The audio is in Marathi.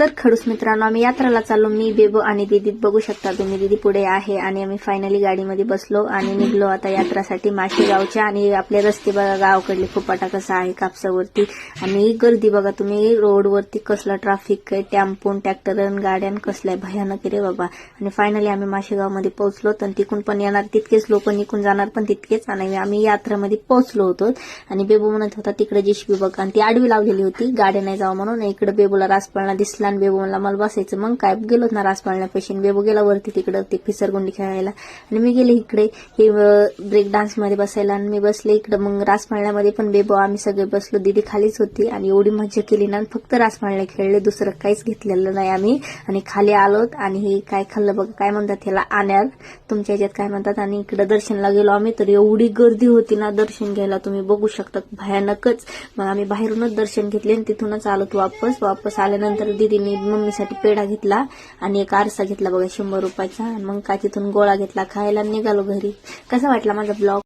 तर खडूस मित्रांनो, आम्ही यात्राला चाललो. मी, बेबो आणि दीदी. बघू शकता तुम्ही, दीदी पुढे आहे आणि आम्ही फायनली गाडीमध्ये बसलो आणि निघलो आता यात्रासाठी माशेगावच्या. आणि आपले रस्ते बघा, गावाकडले फुपाटा कसा आहे कापसावरती. आणि गर्दी बघा तुम्ही, रोडवरती कसला ट्रॅफिक आहे, टेम्पो ट्रॅक्टर गाड्यान कसलाय भयानक रे बाबा. आणि फायनली आम्ही माशेगावमध्ये पोहोचलो. तर तिकून पण येणार तितकेच लोक, निघून जाणार पण तितकेच. आणि आम्ही यात्रामध्ये पोहोचलो होतो. आणि बेबो म्हणत होता तिकडे जेशबी बघा, आणि ती आडवी लावलेली होती गाडी नाही जावं म्हणून. इकडे बेबूला रासपाळणा दिसला आणि बेबू म्हणला मला बसायचं. मग काय गेलो ना रासपाळण्यापाशी. बेबू गेला वरती तिकडं ते फिसरगुंडी खेळायला आणि मी गेले इकडे हे ब्रेक डान्स मध्ये बसायला. आणि मी बसले इकडे. मग रासपाळण्यामध्ये पण बेबू आम्ही सगळे बसलो. दीदी खालीच होती आणि एवढी मज्जा केली ना. फक्त रासपाळणे खेळले, दुसरं काहीच घेतलेलं नाही आम्ही. आणि खाली आलोत आणि हे काय खाल्लं बघा, काय म्हणतात ह्याला, आण्यार तुमच्या ह्याच्यात काय म्हणतात. आणि इकडे दर्शनला गेलो आम्ही. तर एवढी गर्दी होती ना दर्शन घ्यायला, तुम्ही बघू शकता भयानकच. मग आम्ही बाहेरूनच दर्शन घेतले आणि तिथूनच आलोत वापस आल्यानंतर दीदीने मम्मीसाठी पेढा घेतला आणि एक आरसा घेतला बघा 100 रुपयाचा. मग काय तिथून गोळा घेतला खायला, निघालो घरी. कसा वाटला माझा ब्लॉग?